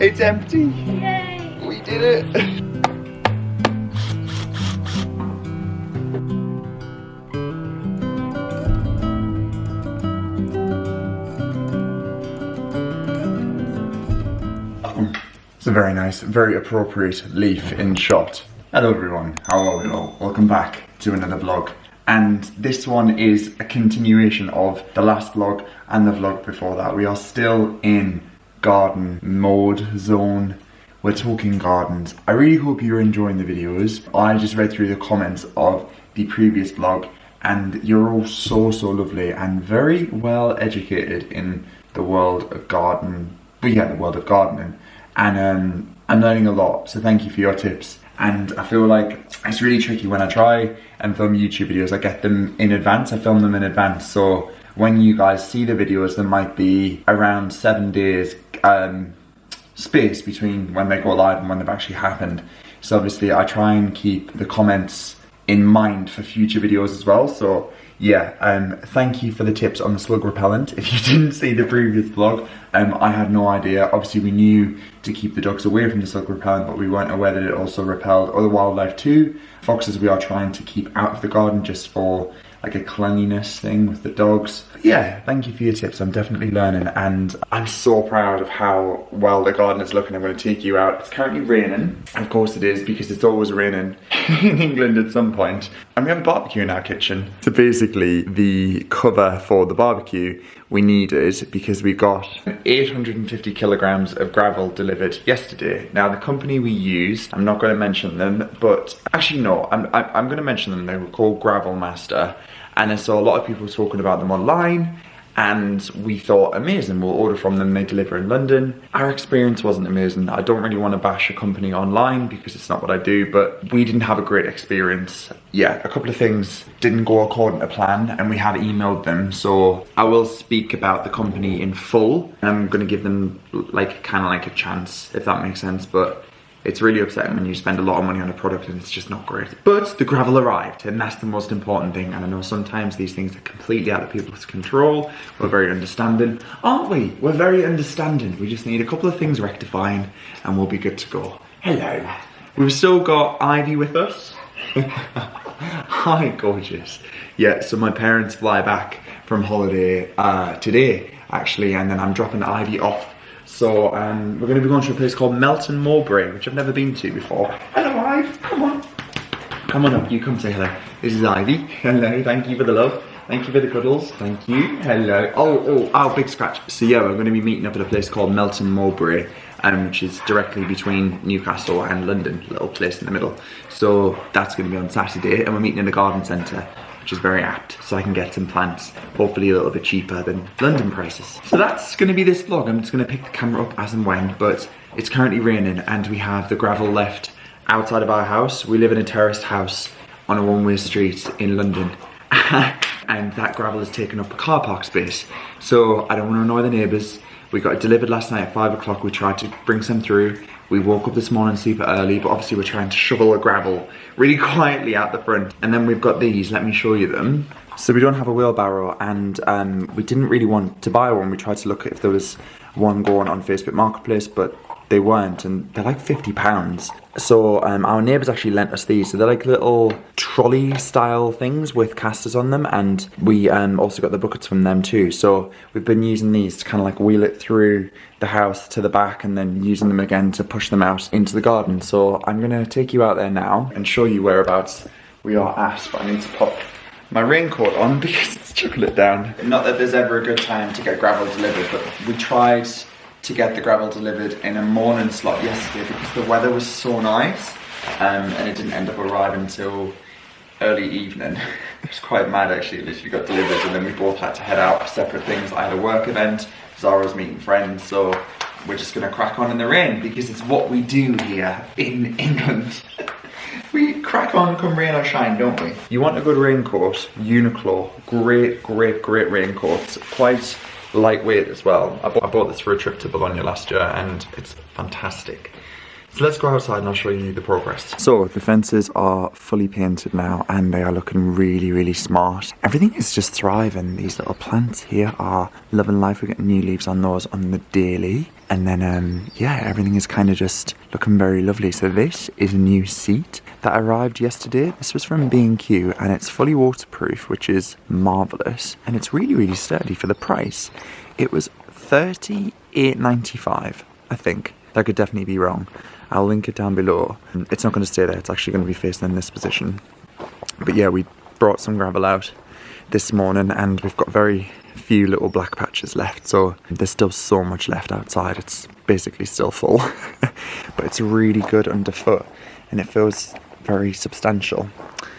It's empty. Yay! We did it. It's a very nice, very appropriate leaf in shot. Hello everyone, how are we all? Welcome back to another vlog. And this one is a continuation of the last vlog and the vlog before that. We are still in garden mode zone. We're talking gardens. I really hope you're enjoying the videos. I just read through the comments of the previous vlog and you're all so lovely and very well educated in the world of garden. But yeah, the world of gardening. And I'm learning a lot, so thank you for your tips. And I feel like it's really tricky when I try and film YouTube videos. I get them in advance, I film them in advance. So when you guys see the videos, there might be around 7 days space between when they go live and when they've actually happened. So obviously I try and keep the comments in mind for future videos as well. So yeah, thank you for the tips on the slug repellent. If you didn't see the previous vlog, I had no idea. Obviously we knew to keep the ducks away from the slug repellent, but we weren't aware that it also repelled other wildlife too. Foxes we are trying to keep out of the garden just for like a cleanliness thing with the dogs. But yeah, thank you for your tips. I'm definitely learning and I'm so proud of how well the garden is looking. I'm going to take you out. It's currently raining. Of course it is, because it's always raining in England at some point. And we have a barbecue in our kitchen. So basically the cover for the barbecue we needed because we got 850 kilograms of gravel delivered yesterday. Now the company we use, I'm not going to mention them, but actually no, I'm going to mention them. They were called Gravel Master. And I saw a lot of people talking about them online and we thought, amazing, we'll order from them, they deliver in London. Our experience wasn't amazing. I don't really want to bash a company online because it's not what I do, but we didn't have a great experience. Yeah, a couple of things didn't go according to plan and we had emailed them. So I will speak about the company in full. I'm going to give them like kind of like a chance, if that makes sense, but it's really upsetting when you spend a lot of money on a product and it's just not great. But the gravel arrived and that's the most important thing. And I know sometimes these things are completely out of people's control. We're very understanding, aren't we? We're very understanding. We just need a couple of things rectifying and we'll be good to go. Hello. We've still got Ivy with us. Hi, gorgeous. Yeah, so my parents fly back from holiday today, actually, and then I'm dropping Ivy off. So we're going to be going to a place called Melton Mowbray, which I've never been to before. Hello, Ivy, come on. Come on up, you come say hello. This is Ivy. Hello, thank you for the love. Thank you for the cuddles. Thank you. Hello. Oh, big scratch. So yeah, we're going to be meeting up at a place called Melton Mowbray, which is directly between Newcastle and London, a little place in the middle. So that's going to be on Saturday, and we're meeting in the garden centre, which is very apt, so I can get some plants, hopefully a little bit cheaper than London prices. So that's going to be this vlog. I'm just going to pick the camera up as and when, but it's currently raining and we have the gravel left outside of our house. We live in a terraced house on a one-way street in London. And that gravel has taken up a car park space. So I don't want to annoy the neighbours. We got it delivered last night at 5 o'clock. We tried to bring some through. We woke up this morning super early, but obviously we're trying to shovel the gravel really quietly out the front. And then we've got these, let me show you them. So we don't have a wheelbarrow and we didn't really want to buy one. We tried to look if there was one going on Facebook Marketplace, but they weren't, and they're like £50. So our neighbours actually lent us these. So they're like little trolley style things with casters on them, and we also got the buckets from them too. So we've been using these to kind of like wheel it through the house to the back and then using them again to push them out into the garden. So I'm gonna take you out there now and show you whereabouts we are at, but I need to pop my raincoat on because it's chocolate down. Not that there's ever a good time to get gravel delivered, but we tried to get the gravel delivered in a morning slot yesterday because the weather was so nice, and it didn't end up arriving until early evening. It was quite mad actually. It literally got delivered and then we both had to head out for separate things. I had a work event, Zara's meeting friends, so we're just gonna crack on in the rain because it's what we do here in England. We crack on come rain or shine, don't we? You want a good raincoat? Uniqlo, great raincoats. Quite lightweight as well. I bought this for a trip to Bologna last year and it's fantastic. So let's go outside and I'll show you the progress. So the fences are fully painted now and they are looking really, really smart. Everything is just thriving. These little plants here are loving life. We're getting new leaves on those on the daily. And then, yeah, everything is kind of just looking very lovely. So this is a new seat that arrived yesterday. This was from B&Q and it's fully waterproof, which is marvellous. And it's really, really sturdy for the price. It was $38.95, I think. That could definitely be wrong. I'll link it down below. It's not going to stay there. It's actually going to be facing in this position. But yeah, we brought some gravel out this morning and we've got very few little black patches left. So there's still so much left outside. It's basically still full. But it's really good underfoot and it feels very substantial.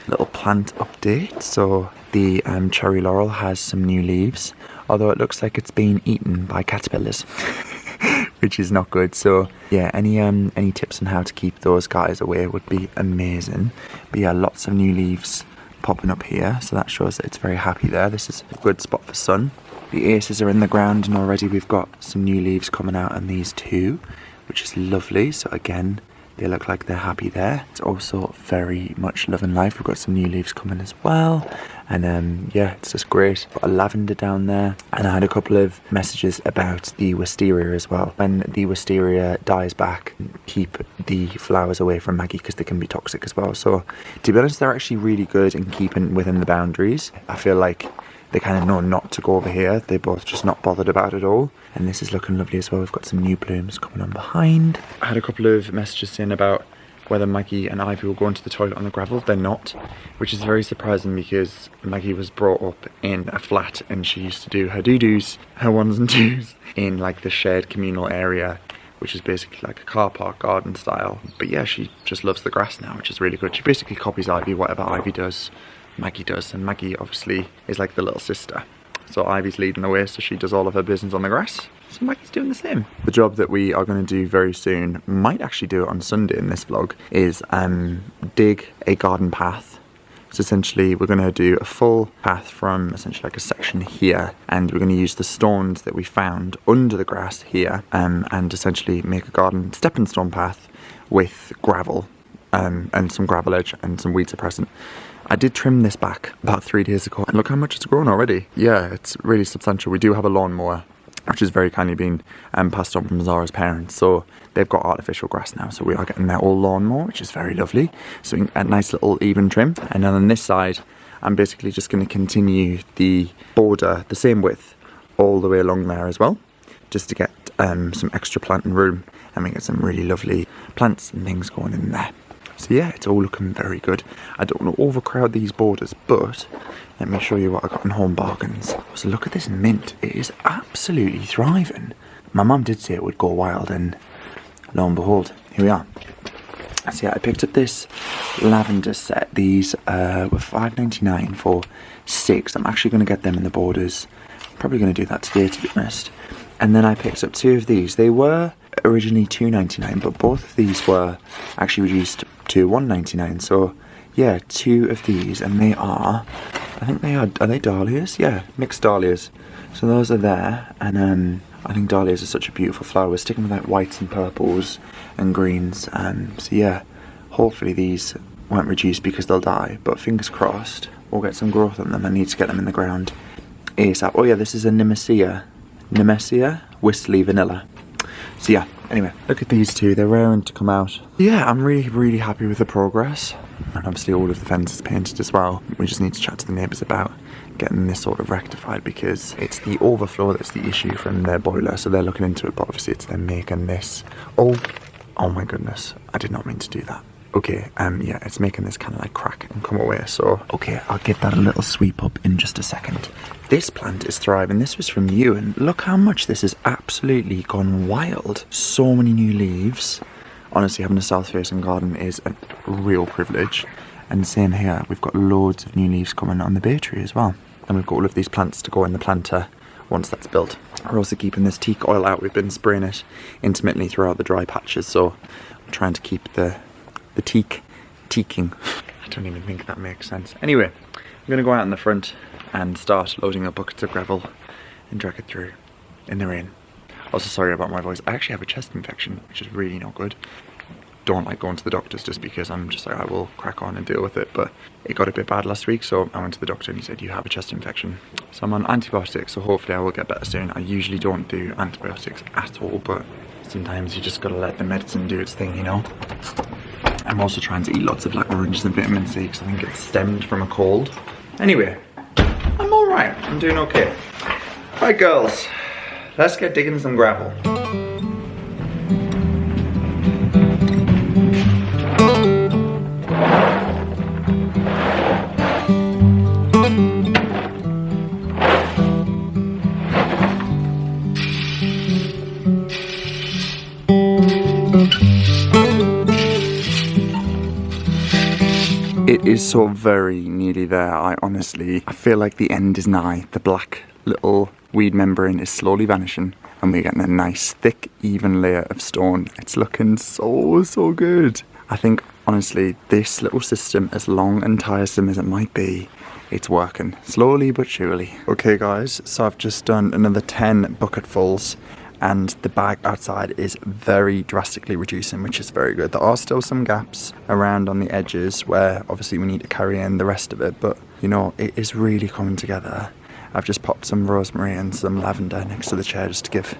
Little plant update. So the cherry laurel has some new leaves, although it looks like it's been eaten by caterpillars. Which is not good. So yeah, any tips on how to keep those guys away would be amazing. But yeah, lots of new leaves popping up here, so that shows that it's very happy there. This is a good spot for sun. The aces are in the ground and already we've got some new leaves coming out on these two, which is lovely. So again, they look like they're happy there. It's also very much loving life. We've got some new leaves coming as well. And yeah, it's just great. Got a lavender down there. And I had a couple of messages about the wisteria as well. When the wisteria dies back, keep the flowers away from Maggie because they can be toxic as well. So to be honest, they're actually really good in keeping within the boundaries. I feel like they kind of know not to go over here. They're both just not bothered about it all. And this is looking lovely as well. We've got some new blooms coming on behind. I had a couple of messages saying about whether Maggie and Ivy will go into the toilet on the gravel. They're not, which is very surprising because Maggie was brought up in a flat and she used to do her doo-doos, her ones and twos, in like the shared communal area, which is basically like a car park garden style. But yeah, she just loves the grass now, which is really good. She basically copies Ivy. Whatever Ivy does, Maggie does. And Maggie obviously is like the little sister. So Ivy's leading the way, so she does all of her business on the grass. So Maggie's doing the same. The job that we are going to do very soon, might actually do it on Sunday in this vlog, is dig a garden path. So essentially we're going to do a full path from essentially like a section here, and we're going to use the stones that we found under the grass here, and essentially make a garden stepping stone path with gravel, and some gravel edge and some weed suppressant. I did trim this back about 3 days ago and look how much it's grown already. Yeah, it's really substantial. We do have a lawnmower, which is very kindly been passed on from Zara's parents. So they've got artificial grass now. So we are getting their old lawnmower, which is very lovely. So a nice little even trim. And then on this side, I'm basically just going to continue the border, the same width, all the way along there as well, just to get some extra planting room and we get some really lovely plants and things going in there. So yeah, it's all looking very good. I don't want to overcrowd these borders, but let me show you what I got in Home Bargains. So look at this mint. It is absolutely thriving. My mum did say it would go wild, and lo and behold, here we are. So yeah, I picked up this lavender set. These were $5.99 for 6. I'm actually going to get them in the borders. I'm probably going to do that today, to be honest. And then I picked up 2 of these. They were originally $2.99, but both of these were actually reduced to $1.99. So yeah, 2 of these, and they are, I think they are they dahlias? Yeah, mixed dahlias. So those are there, and I think dahlias are such a beautiful flower. We're sticking with like whites and purples and greens, so yeah, hopefully these won't reduce because they'll die, but fingers crossed we'll get some growth on them. I need to get them in the ground ASAP. Oh yeah, this is a Nemesia Whistly Vanilla. So yeah, anyway, look at these two, they're raring to come out. Yeah, I'm really happy with the progress. And obviously all of the fences painted as well. We just need to chat to the neighbours about getting this sort of rectified because it's the overflow that's the issue from their boiler. So they're looking into it, but obviously it's them making this. Oh my goodness, I did not mean to do that. Okay, yeah, it's making this kind of like crack and come away, so okay, I'll get that a little sweep up in just a second. This plant is thriving. This was from you, and look how much this has absolutely gone wild. So many new leaves. Honestly, having a south-facing garden is a real privilege. And same here, we've got loads of new leaves coming on the bay tree as well. And we've got all of these plants to go in the planter once that's built. We're also keeping this teak oil out. We've been spraying it intermittently throughout the dry patches, so I'm trying to keep the teaking. I don't even think that makes sense. Anyway, I'm going to go out in the front and start loading up buckets of gravel and drag it through in the rain. Also, sorry about my voice. I actually have a chest infection, which is really not good. don't like going to the doctors just because I'm just like, I will crack on and deal with it. But it got a bit bad last week, so I went to the doctor and he said, you have a chest infection. So I'm on antibiotics, so hopefully I will get better soon. I usually don't do antibiotics at all, but sometimes you just gotta let the medicine do its thing, you know? I'm also trying to eat lots of like oranges and vitamin C because I think it stemmed from a cold. Anyway, I'm alright, I'm doing okay. Right girls, let's get digging some gravel. It is so very nearly there. I feel like the end is nigh. The black little weed membrane is slowly vanishing and we're getting a nice thick even layer of stone. It's looking so good. I think honestly this little system, as long and tiresome as it might be, it's working slowly but surely. Okay guys, so I've just done another 10 bucketfuls and the bag outside is very drastically reducing, which is very good. There are still some gaps around on the edges where obviously we need to carry in the rest of it, but you know, it is really coming together. I've just popped some rosemary and some lavender next to the chair just to give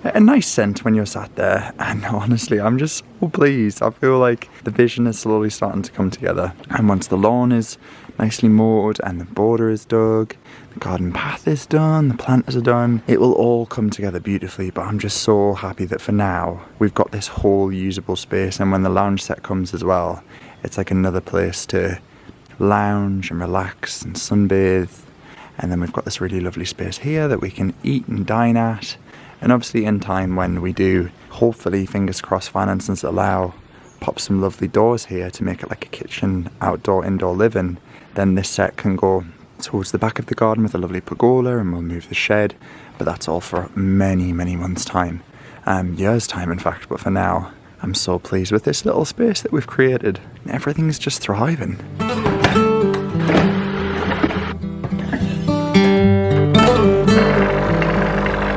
a nice scent when you're sat there, and honestly I'm just so pleased. I feel like the vision is slowly starting to come together, and once the lawn is nicely mowed and the border is dug, the garden path is done, the planters are done, it will all come together beautifully. But I'm just so happy that for now we've got this whole usable space, and when the lounge set comes as well, it's like another place to lounge and relax and sunbathe. And then we've got this really lovely space here that we can eat and dine at. And obviously in time when we do, hopefully, fingers crossed, finances allow, pop some lovely doors here to make it like a kitchen, outdoor, indoor living, then this set can go towards the back of the garden with a lovely pergola, and we'll move the shed. But that's all for many months time, years time in fact. But for now, I'm so pleased with this little space that we've created. Everything's just thriving.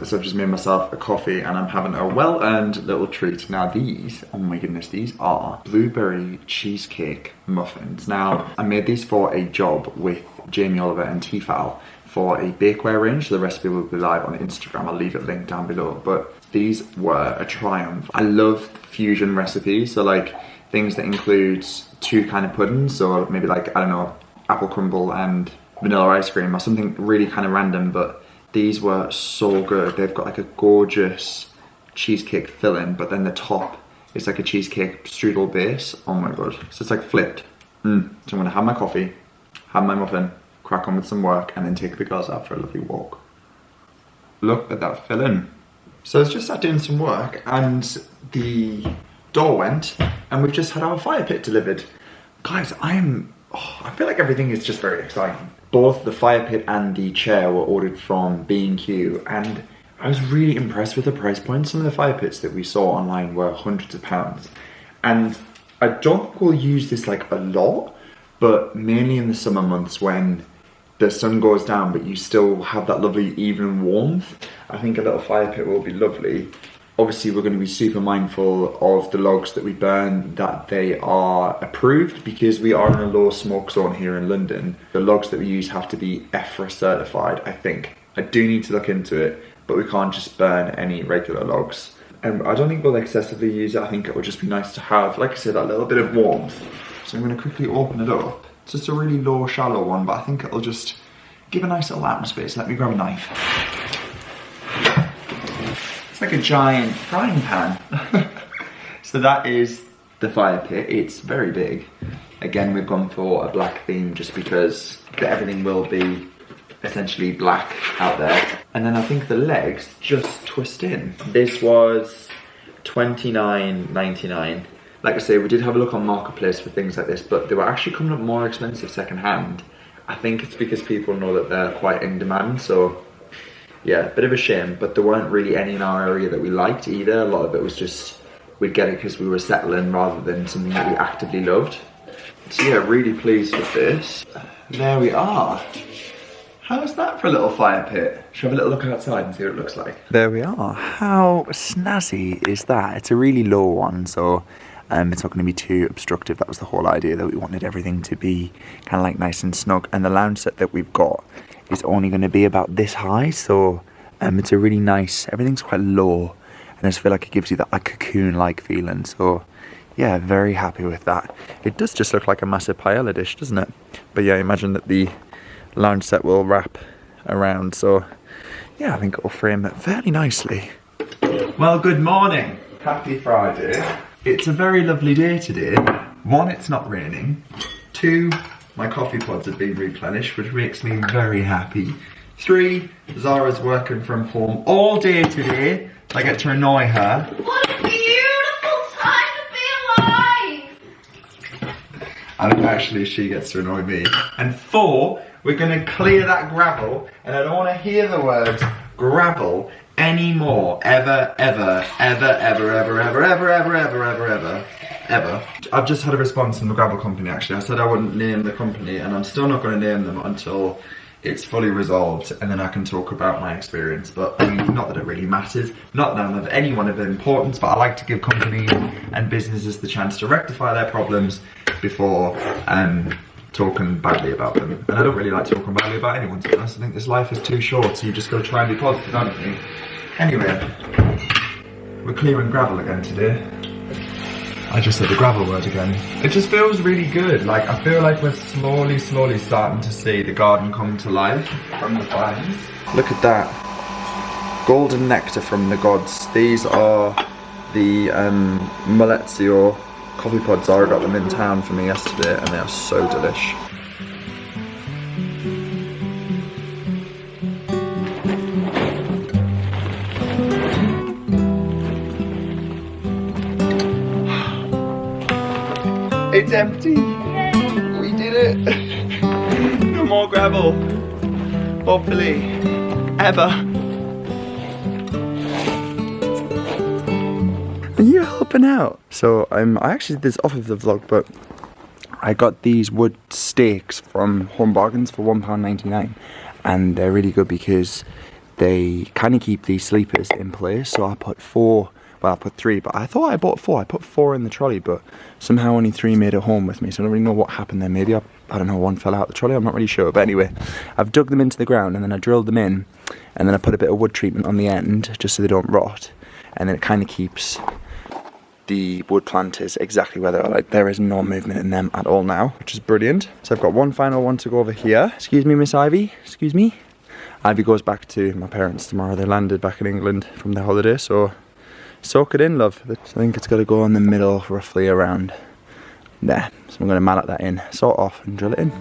So I've just made myself a coffee and I'm having a well-earned little treat. Now these, oh my goodness, these are blueberry cheesecake muffins. Now I made these for a job with Jamie Oliver and Tefal for a bakeware range. The recipe will be live on Instagram. I'll leave it linked down below. But these were a triumph. I love fusion recipes, so like things that include two kind of puddings, so maybe like, I don't know, apple crumble and vanilla ice cream or something really kind of random, but these were so good. They've got like a gorgeous cheesecake filling, but then the top is like a cheesecake strudel base. Oh my god. So it's like flipped. So I'm gonna have my coffee, have my muffin, crack on with some work, and then take the girls out for a lovely walk. Look at that filling. So I was just sat doing some work and the door went and we've just had our fire pit delivered. Guys, I feel like everything is just very exciting. Both the fire pit and the chair were ordered from B&Q, and I was really impressed with the price point. Some of the fire pits that we saw online were hundreds of pounds, and I don't think we'll use this like a lot, but mainly in the summer months when the sun goes down but you still have that lovely evening warmth. I think a little fire pit will be lovely. Obviously we're going to be super mindful of the logs that we burn, that they are approved, because we are in a low smoke zone here in London. The logs that we use have to be EFRA certified, I think. I do need to look into it, but we can't just burn any regular logs. And I don't think we'll excessively use it. I think it would just be nice to have, like I said, that little bit of warmth. So I'm going to quickly open it up. It's just a really low, shallow one, but I think it'll just give a nice little atmosphere. So let me grab a knife. It's like a giant frying pan. So that is the fire pit. It's very big. Again, we've gone for a black theme just because everything will be essentially black out there. And then I think the legs just twist in. This was $29.99. Like I say, we did have a look on Marketplace for things like this, but they were actually coming up more expensive secondhand. I think it's because people know that they're quite in demand, so yeah, bit of a shame, but there weren't really any in our area that we liked either. A lot of it was just, we'd get it because we were settling rather than something that we actively loved. So yeah, really pleased with this. There we are. How's that for a little fire pit? Should we have a little look outside and see what it looks like? There we are. How snazzy is that? It's a really low one, so It's not going to be too obstructive. That was the whole idea, that we wanted everything to be kind of like nice and snug. And the lounge set that we've got is only going to be about this high, so it's a really nice, everything's quite low, and I just feel like it gives you that like cocoon-like feeling. So yeah, very happy with that. It does just look like a massive paella dish, doesn't it? But yeah, I imagine that the lounge set will wrap around, so yeah, I think it will frame it fairly nicely. Well, good morning. Happy Friday. It's a very lovely day today. 1, it's not raining. 2, my coffee pods have been replenished, which makes me very happy. 3, Zara's working from home all day today. I get to annoy her. What a beautiful time to be alive! And actually she gets to annoy me. And 4, we're gonna clear that gravel, and I don't wanna hear the words gravel anymore. Ever. I've just had a response from the gravel company actually. I said I wouldn't name the company, and I'm still not gonna name them until it's fully resolved, and then I can talk about my experience. But I mean, not that it really matters, not that I'm of anyone of importance, but I like to give companies and businesses the chance to rectify their problems before talking badly about them. And I don't really like talking badly about anyone, to be honest. I think this life is too short, so you just gotta try and be positive, haven't you? Anyway, we're clearing gravel again today. I just said the gravel word again. It just feels really good. Like, I feel like we're slowly starting to see the garden come to life from the vines. Look at that. Golden nectar from the gods. These are the Maurizio coffee pods. I got them in town for me yesterday, and they are so delish. It's empty! Yay. We did it! No more gravel! Hopefully, ever! Are you helping out? So I actually did this off of the vlog, but I got these wood stakes from Home Bargains for £1.99, and they're really good because they kind of keep these sleepers in place. So I put 4. Well, I put 3, but I thought I bought 4. I put 4 in the trolley, but somehow only 3 made it home with me, so I don't really know what happened there. Maybe, I don't know, one fell out the trolley, I'm not really sure. But anyway, I've dug them into the ground, and then I drilled them in, and then I put a bit of wood treatment on the end, just so they don't rot. And then it kind of keeps the wood planters exactly where they are. Like, there is no movement in them at all now, which is brilliant. So I've got one final one to go over here. Excuse me, Miss Ivy, excuse me. Ivy goes back to my parents tomorrow. They landed back in England from their holiday, so soak it in, love. I think it's got to go in the middle, roughly around there. So I'm going to mallet that in, saw it off, and drill it in.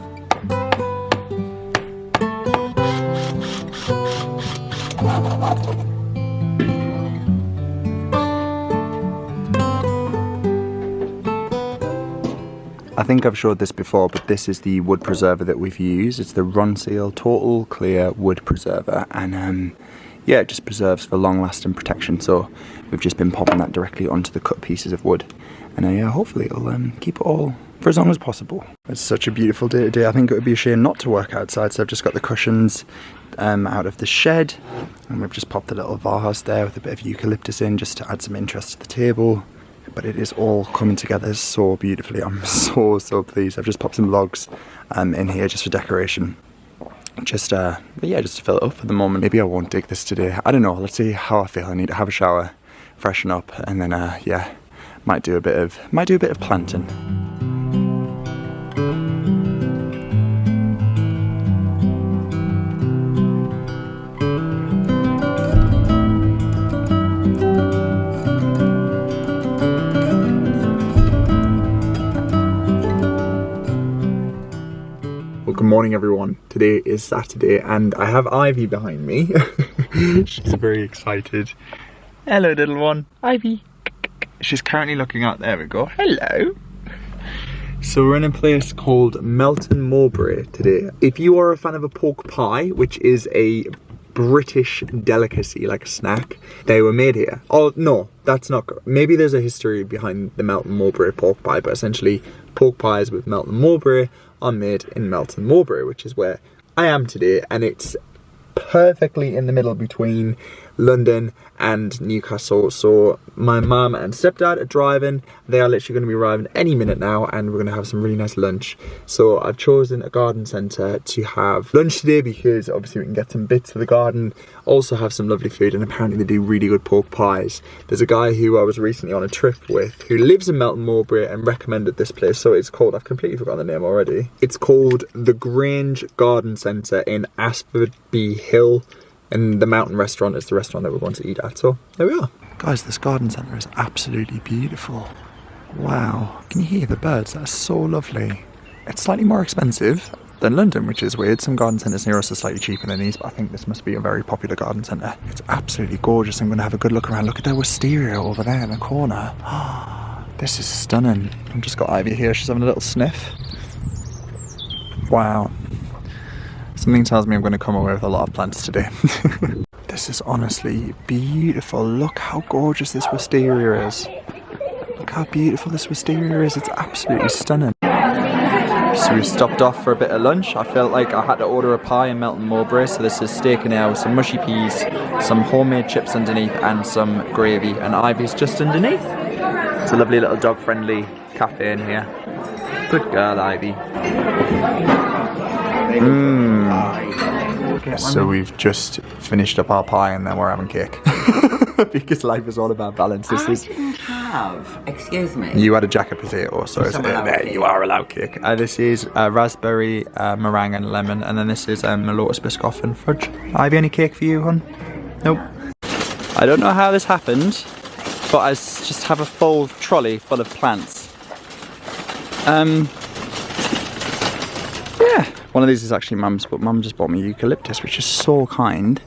I think I've showed this before, but this is the wood preserver that we've used. It's the Ronseal Total Clear Wood Preserver, and yeah, it just preserves for long-lasting protection. So we've just been popping that directly onto the cut pieces of wood, and yeah, hopefully it'll keep it all for as long as possible. It's such a beautiful day today. I think it would be a shame not to work outside, so I've just got the cushions out of the shed, and we've just popped the little vase there with a bit of eucalyptus in, just to add some interest to the table. But it is all coming together so beautifully. I'm so pleased. I've just popped some logs in here just for decoration. Just yeah, just to fill it up for the moment. Maybe I won't dig this today. I don't know. Let's see how I feel. I need to have a shower, freshen up, and then yeah, might do a bit of planting. Good morning, everyone. Today is Saturday, and I have Ivy behind me. She's very excited. Hello, little one. Ivy. She's currently looking out. There we go. Hello. So we're in a place called Melton Mowbray today. If you are a fan of a pork pie, which is a British delicacy, like a snack, they were made here. Oh no, that's not good. Maybe there's a history behind the Melton Mowbray pork pie, but essentially pork pies with Melton Mowbray are made in Melton Mowbray, which is where I am today, and it's perfectly in the middle between London and Newcastle. So my mum and stepdad are driving. They are literally going to be arriving any minute now, and we're going to have some really nice lunch. So I've chosen a garden centre to have lunch today because obviously we can get some bits for the garden, also have some lovely food, and apparently they do really good pork pies. There's a guy who I was recently on a trip with who lives in Melton Mowbray and recommended this place. So it's called, I've completely forgotten the name already. It's called the Grange Garden Centre in Asperby Hill. And the Mountain Restaurant is the restaurant that we're going to eat at. So there we are. Guys, this garden centre is absolutely beautiful. Wow. Can you hear the birds? That's so lovely. It's slightly more expensive than London, which is weird. Some garden centres near us are slightly cheaper than these, but I think this must be a very popular garden centre. It's absolutely gorgeous. I'm going to have a good look around. Look at the wisteria over there in the corner. This is stunning. I've just got Ivy here. She's having a little sniff. Wow. Something tells me I'm going to come away with a lot of plants today. This is honestly beautiful. Look how gorgeous this wisteria is. Look how beautiful this wisteria is. It's absolutely stunning. So we stopped off for a bit of lunch. I felt like I had to order a pie in Melton Mowbray. So this is steak and ale with some mushy peas, some homemade chips underneath, and some gravy. And Ivy's just underneath. It's a lovely little dog-friendly cafe in here. Good girl, Ivy. So we've just finished up our pie and then we're having cake. Because life is all about balance. This didn't have, excuse me. You had a jacket potato, so there you are allowed cake. This is raspberry, meringue and lemon, and then this is lotus biscoff and fudge. Ivy, any cake for you, hon? Nope. I don't know how this happened, but I just have a full trolley full of plants. Yeah, one of these is actually Mum's, but Mum just bought me eucalyptus, which is so kind.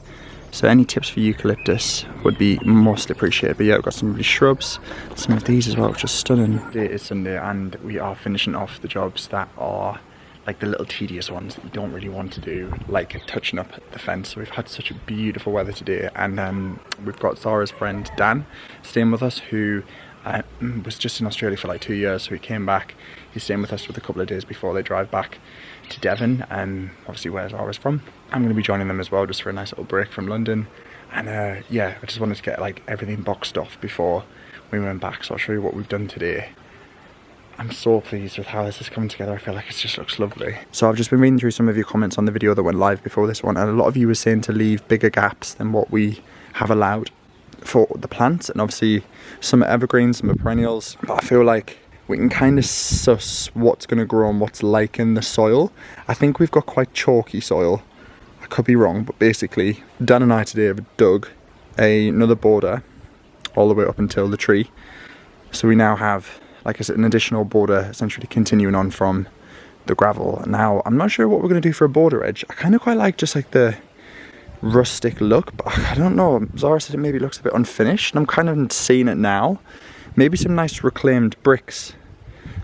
So any tips for eucalyptus would be most appreciated. But yeah, we've got some lovely shrubs, some of these as well, which is stunning. Today is Sunday and we are finishing off the jobs that are like the little tedious ones that you don't really want to do, like touching up the fence. So we've had such a beautiful weather today, and we've got Zara's friend Dan staying with us, who was just in Australia for like 2 years, so he came back. He's staying with us for a couple of days before they drive back to Devon, and obviously where Zara's from. I'm going to be joining them as well, just for a nice little break from London. And yeah, I just wanted to get like everything boxed off before we went back, so I'll show you what we've done today. I'm so pleased with how this is coming together. I feel like it just looks lovely. So I've just been reading through some of your comments on the video that went live before this one, and a lot of you were saying to leave bigger gaps than what we have allowed for the plants. And obviously some are evergreens, some are perennials, but I feel like we can kind of suss what's going to grow and what's like in the soil. I think we've got quite chalky soil. I could be wrong, but basically Dan and I today have dug another border all the way up until the tree. So we now have, like I said, an additional border essentially continuing on from the gravel. Now I'm not sure what we're going to do for a border edge. I kind of quite like just like the rustic look, but I don't know. Zara said it maybe looks a bit unfinished, and I'm kind of seeing it now. Maybe some nice reclaimed bricks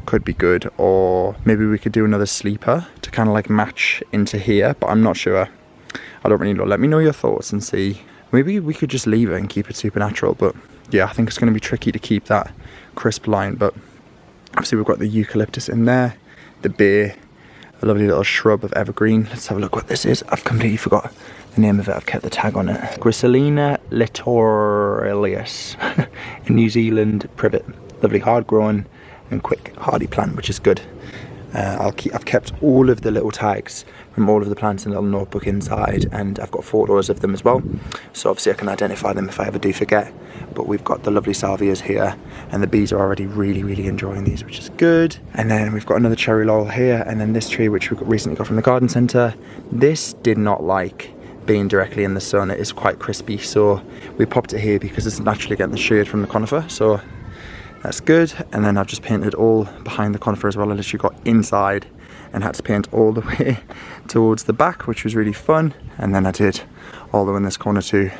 could be good, or maybe we could do another sleeper to kind of like match into here, but I'm not sure. I don't really know. Let me know your thoughts and see. Maybe we could just leave it and keep it supernatural, but yeah, I think it's going to be tricky to keep that crisp line. But obviously we've got the eucalyptus in there, the bay, a lovely little shrub of evergreen. Let's have a look what this is. I've completely forgot the name of it. I've kept the tag on it. Gracillina littorius, a New Zealand privet. Lovely hard growing and quick hardy plant, which is good. I've kept all of the little tags from all of the plants in a little notebook inside, and I've got photos of them as well, so obviously I can identify them if I ever do forget. But we've got the lovely salvias here, and the bees are already really enjoying these, which is good. And then we've got another cherry laurel here, and then this tree which we recently got from the garden centre. This did not like being directly in the sun. It is quite crispy, so we popped it here because it's naturally getting the shade from the conifer, so that's good. And then I've just painted all behind the conifer as well. I literally got inside and had to paint all the way towards the back, which was really fun. And then I did all the way in this corner too.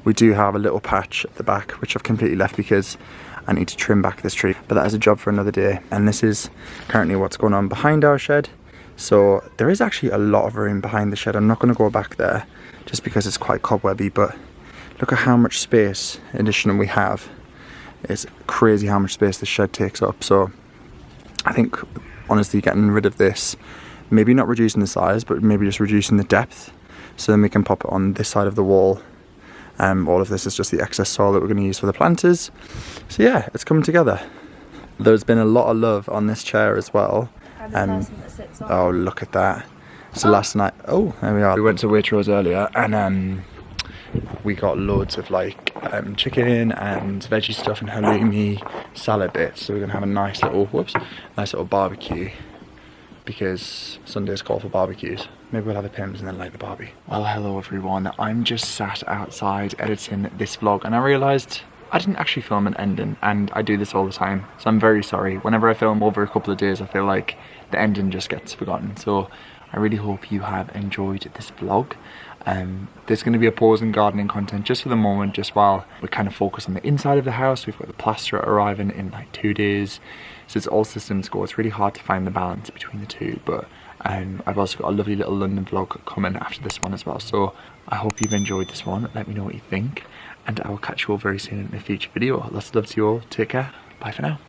We do have a little patch at the back which I've completely left because I need to trim back this tree, but that is a job for another day. And this is currently what's going on behind our shed. So there is actually a lot of room behind the shed. I'm not going to go back there just because it's quite cobwebby, but look at how much space additional we have. It's crazy how much space the shed takes up. So I think honestly getting rid of this, maybe not reducing the size, but maybe just reducing the depth, so then we can pop it on this side of the wall All of this is just the excess soil that we're going to use for the planters. So yeah, it's coming together. There's been a lot of love on this chair as well. And the person that sits on. Oh, look at that. So last night, oh, there we are. We went to Waitrose earlier and we got loads of like chicken and veggie stuff and halloumi salad bits. So we're gonna have a nice little barbecue, because Sundays call for barbecues. Maybe we'll have the Pims and then light the barbie. Well, hello everyone. I'm just sat outside editing this vlog and I realised I didn't actually film an ending, and I do this all the time. So I'm very sorry. Whenever I film over a couple of days, I feel like the ending just gets forgotten. So I really hope you have enjoyed this vlog. There's going to be a pause in gardening content just for the moment, just while we kind of focus on the inside of the house. We've got the plasterer arriving in like 2 days, so it's all systems go. It's really hard to find the balance between the two, but I've also got a lovely little London vlog coming after this one as well. So I hope you've enjoyed this one. Let me know what you think, and I will catch you all very soon in a future video. Lots of love to you all. Take care. Bye for now.